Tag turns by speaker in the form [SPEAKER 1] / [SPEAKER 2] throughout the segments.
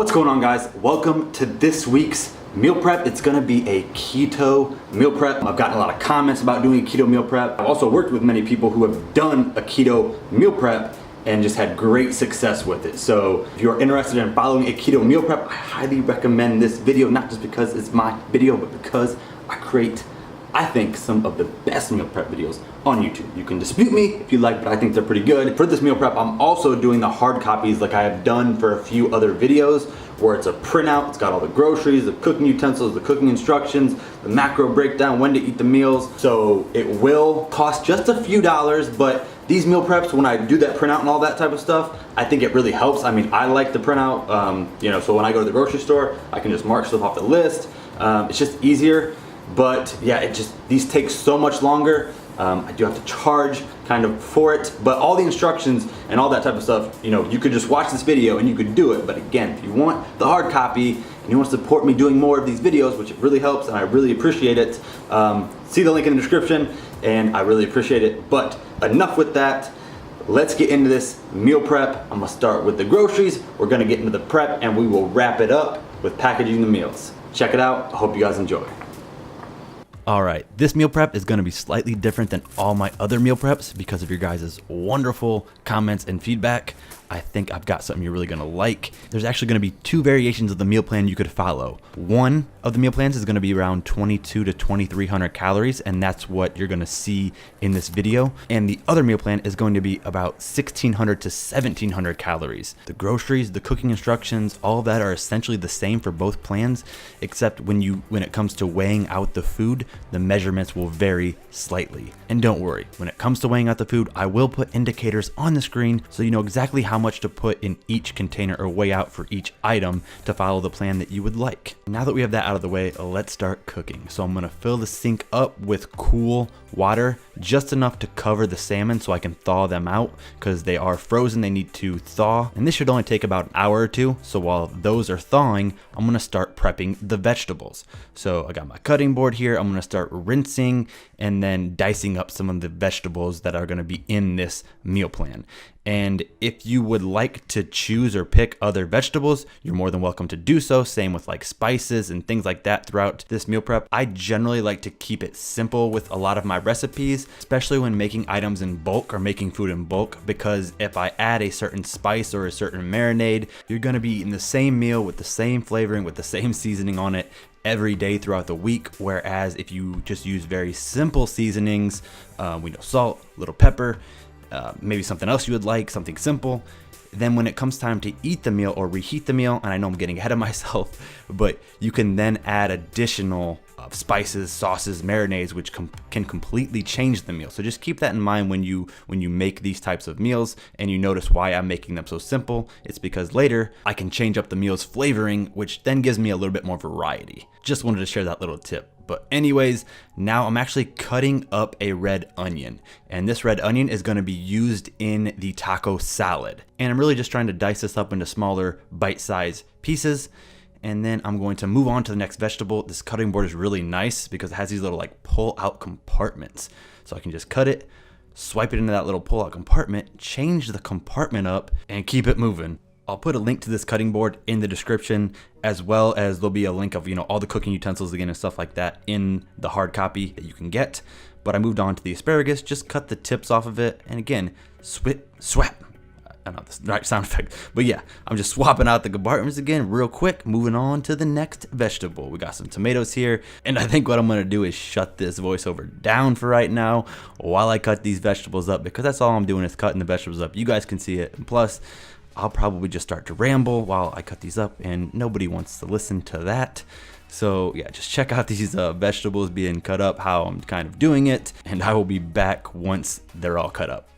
[SPEAKER 1] What's going on, guys? Welcome to this week's meal prep. It's gonna be a keto meal prep. I've gotten a lot of comments about doing a keto meal prep. I've also worked with many people who have done a keto meal prep and just had great success with it. So if you're interested in following a keto meal prep, I highly recommend this video, not just because it's my video, but because I create, I think, some of the best meal prep videos on YouTube. You can dispute me if you like, but I think they're pretty good. For this meal prep, I'm also doing the hard copies like I have done for a few other videos, where it's a printout. It's got all the groceries, the cooking utensils, the cooking instructions, the macro breakdown, when to eat the meals. So it will cost just a few dollars, but these meal preps, when I do that printout and all that type of stuff, I think it really helps. I mean, I like the printout, so when I go to the grocery store, I can just mark stuff off the list. It's just easier. But yeah, these take so much longer. I do have to charge kind of for it, but all the instructions and all that type of stuff, you could just watch this video and you could do it. But again, if you want the hard copy and you want to support me doing more of these videos, which it really helps and I really appreciate it, see the link in the description and I really appreciate it. But enough with that. Let's get into this meal prep. I'm gonna start with the groceries. We're gonna get into the prep and we will wrap it up with packaging the meals. Check it out. I hope you guys enjoy. Alright, this meal prep is going to be slightly different than all my other meal preps because of your guys' wonderful comments and feedback. I think I've got something you're really going to like. There's actually going to be two variations of the meal plan you could follow. One of the meal plans is going to be around 22 to 2300 calories, and that's what you're going to see in this video. And the other meal plan is going to be about 1600 to 1700 calories. The groceries, the cooking instructions, all of that are essentially the same for both plans, except when it comes to weighing out the food, the measurements will vary slightly. And don't worry, when it comes to weighing out the food, I will put indicators on the screen so you know exactly how much to put in each container or weigh out for each item to follow the plan that you would like. Now that we have that out of the way, let's start cooking. So I'm gonna fill the sink up with cool water, just enough to cover the salmon so I can thaw them out because they are frozen, they need to thaw. And this should only take about an hour or two. So while those are thawing, I'm gonna start prepping the vegetables. So I got my cutting board here. I'm gonna start rinsing and then dicing up some of the vegetables that are gonna be in this meal plan. And if you would like to choose or pick other vegetables, you're more than welcome to do so. Same with like spices and things like that throughout this meal prep. I generally like to keep it simple with a lot of my recipes, especially when making items in bulk or making food in bulk, because if I add a certain spice or a certain marinade, you're gonna be eating the same meal with the same flavoring, with the same seasoning on it every day throughout the week. Whereas if you just use very simple seasonings, we know salt, little pepper, maybe something else you would like, something simple. Then when it comes time to eat the meal or reheat the meal, and I know I'm getting ahead of myself, but you can then add additional spices, sauces, marinades, which can completely change the meal. So just keep that in mind when you make these types of meals and you notice why I'm making them so simple. It's because later I can change up the meal's flavoring, which then gives me a little bit more variety. Just wanted to share that little tip. But anyways, now I'm actually cutting up a red onion, and this red onion is going to be used in the taco salad. And I'm really just trying to dice this up into smaller bite-sized pieces. And then I'm going to move on to the next vegetable. This cutting board is really nice because it has these little like pull out compartments. So I can just cut it, swipe it into that little pull out compartment, change the compartment up and keep it moving. I'll put a link to this cutting board in the description, as well as there'll be a link of, all the cooking utensils again and stuff like that in the hard copy that you can get. But I moved on to the asparagus, just cut the tips off of it. And again, swap. I don't know the right sound effect, but yeah, I'm just swapping out the compartments again real quick, moving on to the next vegetable. We got some tomatoes here, and I think what I'm gonna do is shut this voiceover down for right now while I cut these vegetables up, because that's all I'm doing is cutting the vegetables up. You guys can see it, and plus, I'll probably just start to ramble while I cut these up, and nobody wants to listen to that. So yeah, just check out these vegetables being cut up, how I'm kind of doing it, and I will be back once they're all cut up.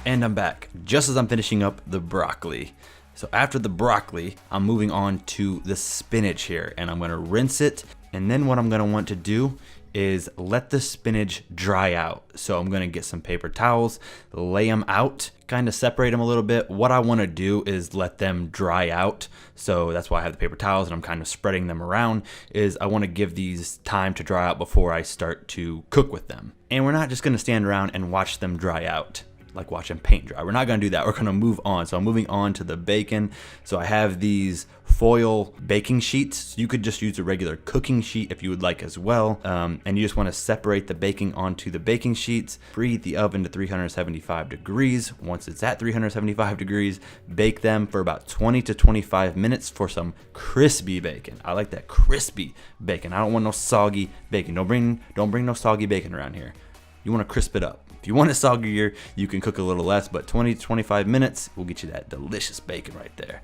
[SPEAKER 1] And I'm back, just as I'm finishing up the broccoli. So after the broccoli, I'm moving on to the spinach here, and I'm gonna rinse it. And then what I'm gonna want to do is let the spinach dry out. So I'm gonna get some paper towels, lay them out, kind of separate them a little bit. What I wanna do is let them dry out. So that's why I have the paper towels and I'm kind of spreading them around, is I wanna give these time to dry out before I start to cook with them. And we're not just gonna stand around and watch them dry out, like watching paint dry. We're not gonna do that. We're gonna move on. So I'm moving on to the bacon. So I have these foil baking sheets. You could just use a regular cooking sheet if you would like as well. And you just wanna separate the baking onto the baking sheets, preheat the oven to 375 degrees. Once it's at 375 degrees, bake them for about 20 to 25 minutes for some crispy bacon. I like that crispy bacon. I don't want no soggy bacon. Don't bring no soggy bacon around here. You wanna crisp it up. If you want it soggier, you can cook a little less, but 20 to 25 minutes will get you that delicious bacon right there.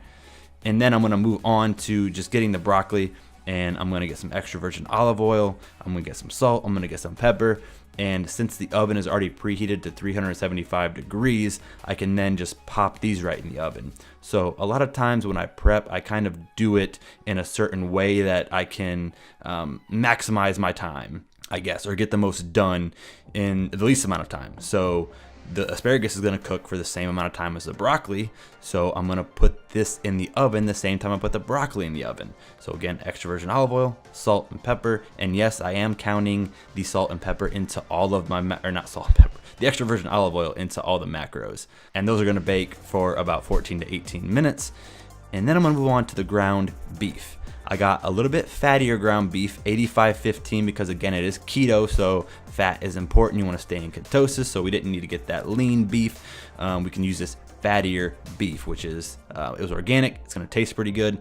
[SPEAKER 1] And then I'm gonna move on to just getting the broccoli, and I'm gonna get some extra virgin olive oil. I'm gonna get some salt, I'm gonna get some pepper. And since the oven is already preheated to 375 degrees, I can then just pop these right in the oven. So a lot of times when I prep, I kind of do it in a certain way that I can maximize my time, I guess, or get the most done in the least amount of time. So the asparagus is gonna cook for the same amount of time as the broccoli. So I'm gonna put this in the oven the same time I put the broccoli in the oven. So again, extra virgin olive oil, salt and pepper. And yes, I am counting the salt and pepper into all of my, or not salt and pepper, the extra virgin olive oil into all the macros. And those are gonna bake for about 14 to 18 minutes. And then I'm gonna move on to the ground beef. I got a little bit fattier ground beef, 85/15, because again, it is keto, so fat is important. You want to stay in ketosis, so we didn't need to get that lean beef. We can use this fattier beef, which is, it was organic. It's going to taste pretty good.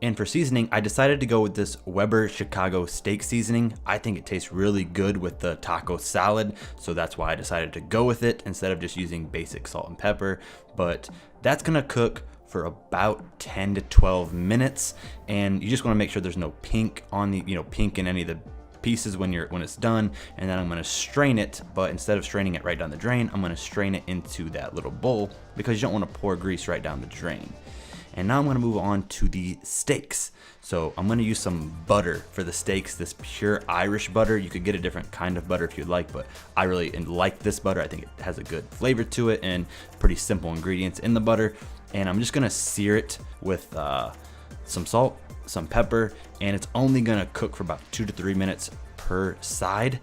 [SPEAKER 1] And for seasoning, I decided to go with this Weber Chicago steak seasoning. I think it tastes really good with the taco salad, so that's why I decided to go with it instead of just using basic salt and pepper. But that's gonna cook for about 10 to 12 minutes, and you just want to make sure there's no pink on the, pink in any of the pieces when it's done. And then I'm going to strain it, but instead of straining it right down the drain, I'm going to strain it into that little bowl, because you don't want to pour grease right down the drain. And now I'm going to move on to the steaks. So I'm going to use some butter for the steaks, this pure Irish butter. You could get a different kind of butter if you'd like, but I really like this butter. I think it has a good flavor to it and pretty simple ingredients in the butter. And I'm just gonna sear it with some salt, some pepper, and it's only gonna cook for about 2 to 3 minutes per side.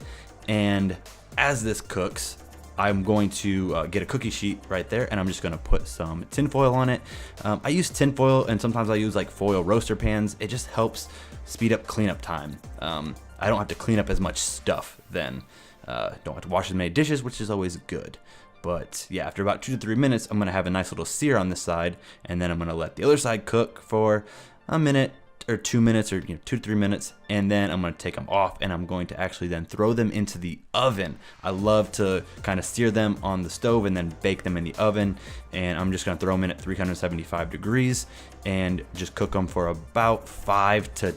[SPEAKER 1] And as this cooks, I'm going to get a cookie sheet right there, and I'm just gonna put some tin foil on it. I use tin foil, and sometimes I use like foil roaster pans. It just helps speed up cleanup time. I don't have to clean up as much stuff then. Don't have to wash as many dishes, which is always good. But yeah, after about 2 to 3 minutes, I'm gonna have a nice little sear on this side, and then I'm gonna let the other side cook for a minute or 2 minutes, or 2 to 3 minutes, and then I'm gonna take them off, and I'm going to actually then throw them into the oven. I love to kind of sear them on the stove and then bake them in the oven, and I'm just gonna throw them in at 375 degrees and just cook them for about 5 to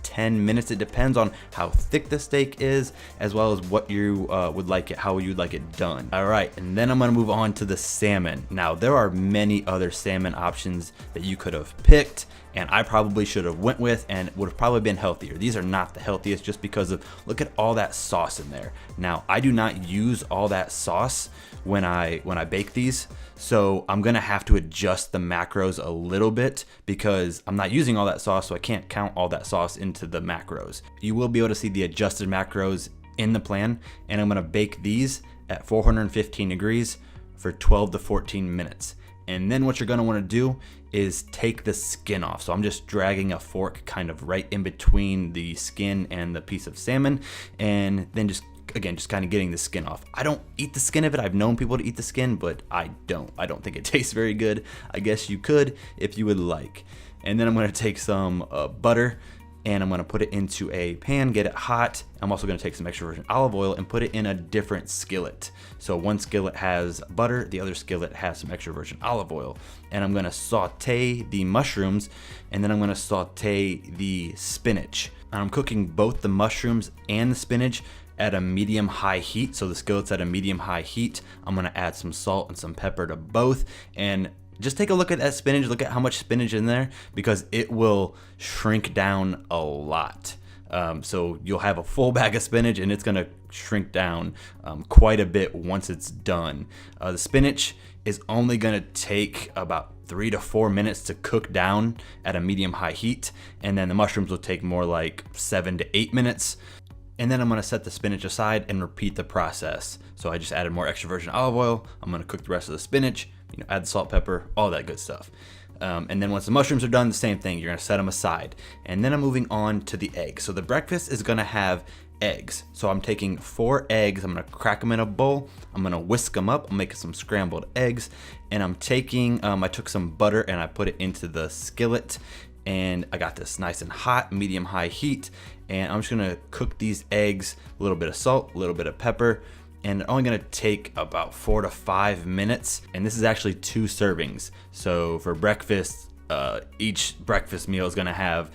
[SPEAKER 1] 10 minutes. It depends on how thick the steak is, as well as what you would like it, how you'd like it done. All right, and then I'm gonna move on to the salmon. Now, there are many other salmon options that you could have picked, and I probably should have went with, and would have probably been healthier. These are not the healthiest just because of, look at all that sauce in there. Now, I do not use all that sauce when I bake these, so I'm gonna have to adjust the macros a little bit because I'm not using all that sauce, so I can't count all that sauce into the macros. You will be able to see the adjusted macros in the plan, and I'm gonna bake these at 415 degrees for 12 to 14 minutes. And then what you're gonna wanna do is take the skin off. So I'm just dragging a fork kind of right in between the skin and the piece of salmon, and then just again, just kind of getting the skin off. I don't eat the skin of it. I've known people to eat the skin, but I don't think it tastes very good. I guess you could if you would like. And then I'm gonna take some butter, and I'm gonna put it into a pan, get it hot. I'm also gonna take some extra virgin olive oil and put it in a different skillet. So one skillet has butter, the other skillet has some extra virgin olive oil. And I'm gonna saute the mushrooms, and then I'm gonna saute the spinach. And I'm cooking both the mushrooms and the spinach at a medium-high heat. So the skillet's at a medium-high heat. I'm gonna add some salt and some pepper to both, and just take a look at that spinach, look at how much spinach in there, because it will shrink down a lot. So you'll have a full bag of spinach and it's gonna shrink down quite a bit once it's done. The spinach is only gonna take about 3 to 4 minutes to cook down at a medium-high heat, and then the mushrooms will take more like 7 to 8 minutes. And then I'm gonna set the spinach aside and repeat the process. So I just added more extra virgin olive oil. I'm gonna cook the rest of the spinach, add the salt, pepper, all that good stuff. And then once the mushrooms are done, the same thing, you're gonna set them aside. And then I'm moving on to the eggs. So the breakfast is gonna have eggs. So I'm taking 4 eggs, I'm gonna crack them in a bowl, I'm gonna whisk them up, I'm making some scrambled eggs, and I'm taking, I took some butter and I put it into the skillet, and I got this nice and hot, medium-high heat, and I'm just gonna cook these eggs, a little bit of salt, a little bit of pepper, and it's only gonna take about 4 to 5 minutes. And this is actually 2 servings. So for breakfast, each breakfast meal is gonna have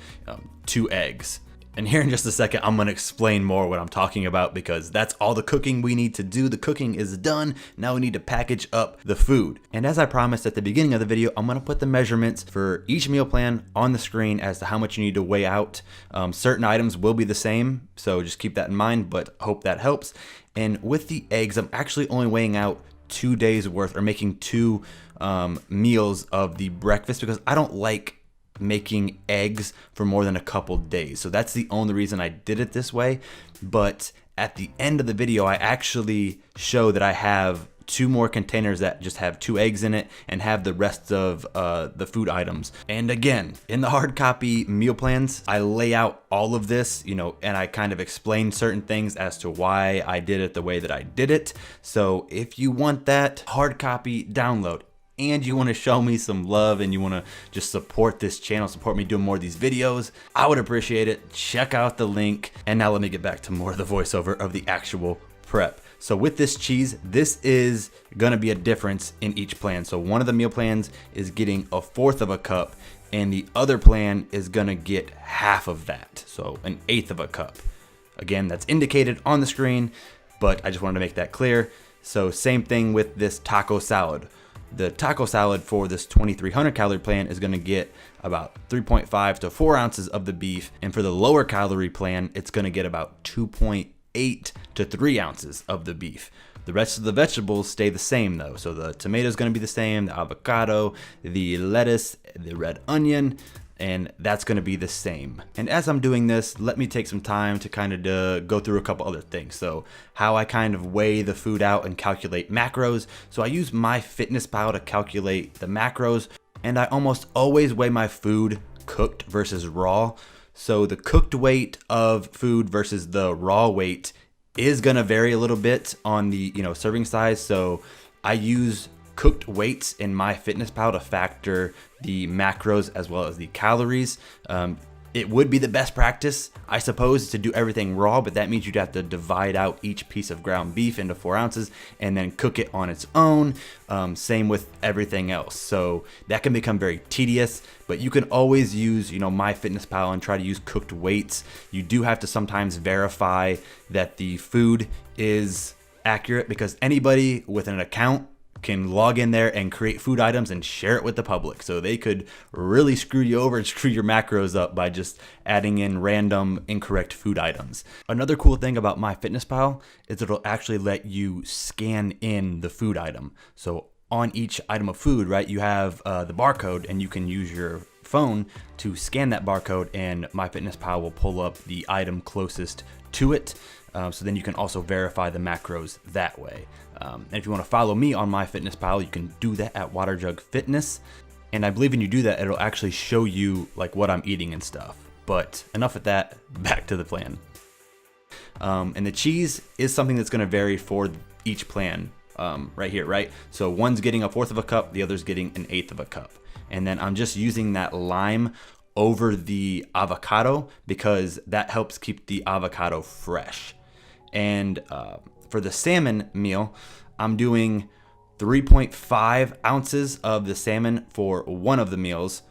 [SPEAKER 1] 2 eggs. And here in just a second, I'm gonna explain more what I'm talking about, because that's all the cooking we need to do. The cooking is done. Now we need to package up the food. And as I promised at the beginning of the video, I'm gonna put the measurements for each meal plan on the screen as to how much you need to weigh out. Certain items will be the same, so just keep that in mind, but hope that helps. And with the eggs, I'm actually only weighing out 2 days worth, or making 2 meals of the breakfast, because I don't like making eggs for more than a couple days. So that's the only reason I did it this way. But at the end of the video, I actually show that I have 2 more containers that just have 2 eggs in it and have the rest of the food items. And again, in the hard copy meal plans, I lay out all of this, and I kind of explain certain things as to why I did it the way that I did it. So if you want that hard copy download, and you want to show me some love, and you want to just support this channel, support me doing more of these videos, I would appreciate it. Check out the link. And now let me get back to more of the voiceover of the actual prep. So with this cheese, this is gonna be a difference in each plan. So one of the meal plans is getting 1/4 of a cup, and the other plan is gonna get half of that. So 1/8 of a cup. Again, that's indicated on the screen, but I just wanted to make that clear. So same thing with this taco salad. The taco salad for this 2300 calorie plan is gonna get about 3.5 to 4 ounces of the beef. And for the lower calorie plan, it's gonna get about 2.8 to 3 ounces of the beef. The rest of the vegetables stay the same though. So the tomato is gonna be the same, the avocado, the lettuce, the red onion, and that's gonna be the same. And as I'm doing this, let me take some time to kind of go through a couple other things. So how I kind of weigh the food out and calculate macros. So I use MyFitnessPal to calculate the macros, and I almost always weigh my food cooked versus raw. So the cooked weight of food versus the raw weight is gonna vary a little bit on the serving size. So I use cooked weights in MyFitnessPal to factor the macros as well as the calories. It would be the best practice, I suppose, to do everything raw, but that means you'd have to divide out each piece of ground beef into 4 ounces and then cook it on its own. Same with everything else. So that can become very tedious, but you can always use, MyFitnessPal and try to use cooked weights. You do have to sometimes verify that the food is accurate, because anybody with an account can log in there and create food items and share it with the public. So they could really screw you over and screw your macros up by just adding in random incorrect food items. Another cool thing about MyFitnessPal is it'll actually let you scan in the food item. So on each item of food, right, you have the barcode, and you can use your phone to scan that barcode, and MyFitnessPal will pull up the item closest to it. So then you can also verify the macros that way. And if you want to follow me on MyFitnessPal, you can do that at Waterjug Fitness. And I believe when you do that, it'll actually show you like what I'm eating and stuff. But enough of that, back to the plan. And the cheese is something that's going to vary for each plan right here, right? So one's getting 1/4 of a cup, the other's getting 1/8 of a cup. And then I'm just using that lime over the avocado because that helps keep the avocado fresh. And for the salmon meal, I'm doing 3.5 ounces of the salmon for one of the meals,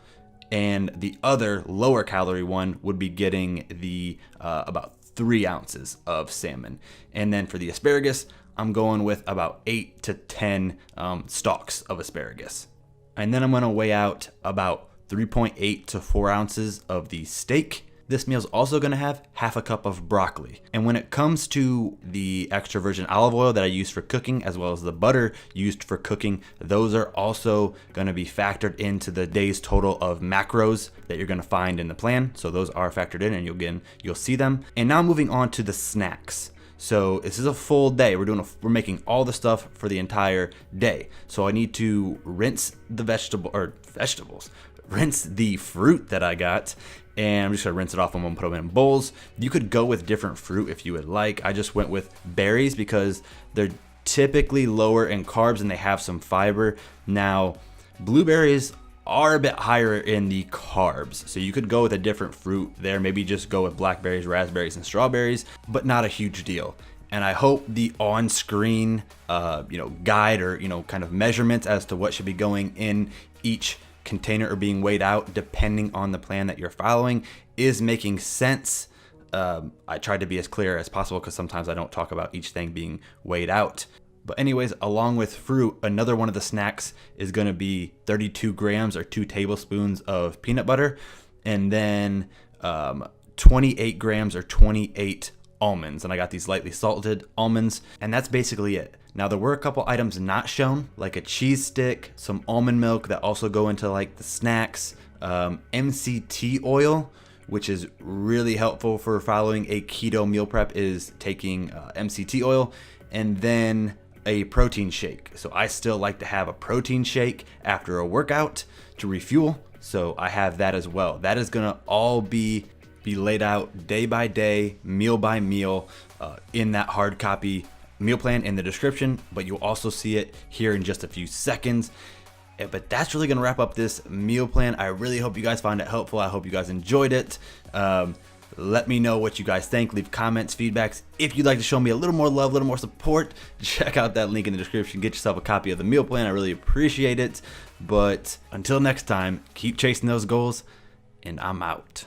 [SPEAKER 1] and the other lower calorie one would be getting the about 3 ounces of salmon. And then for the asparagus, I'm going with about 8 to 10 stalks of asparagus. And then I'm gonna weigh out about 3.8 to 4 ounces of the steak. This meal is also gonna have 1/2 cup of broccoli. And when it comes to the extra virgin olive oil that I use for cooking, as well as the butter used for cooking, those are also gonna be factored into the day's total of macros that you're gonna find in the plan. So those are factored in, and you'll see them. And now moving on to the snacks. So this is a full day. We're making all the stuff for the entire day. So I need to rinse the vegetables, rinse the fruit that I got, and I'm just gonna rinse it off and I'm gonna put them in bowls. You could go with different fruit if you would like. I just went with berries because they're typically lower in carbs and they have some fiber. Now, blueberries are a bit higher in the carbs, so you could go with a different fruit there. Maybe just go with blackberries, raspberries, and strawberries, but not a huge deal. And I hope the on-screen, guide or kind of measurements as to what should be going in each container or being weighed out, depending on the plan that you're following, is making sense. I tried to be as clear as possible because sometimes I don't talk about each thing being weighed out. But anyways, along with fruit, another one of the snacks is going to be 32 grams or 2 tablespoons of peanut butter, and then 28 grams or 28 almonds. And I got these lightly salted almonds, and that's basically it. Now there were a couple items not shown, like a cheese stick, some almond milk that also go into like the snacks, MCT oil, which is really helpful for following a keto meal prep, is taking MCT oil, and then a protein shake. So I still like to have a protein shake after a workout to refuel. So I have that as well. That is gonna all be laid out day by day, meal by meal, in that hard copy meal plan in the description, but you'll also see it here in just a few seconds. But that's really gonna wrap up this meal plan. I really hope you guys found it helpful. I hope you guys enjoyed it. Let me know what you guys think. Leave comments, feedbacks. If you'd like to show me a little more love, a little more support, check out that link in the description. Get yourself a copy of the meal plan. I really appreciate it. But until next time, keep chasing those goals, and I'm out.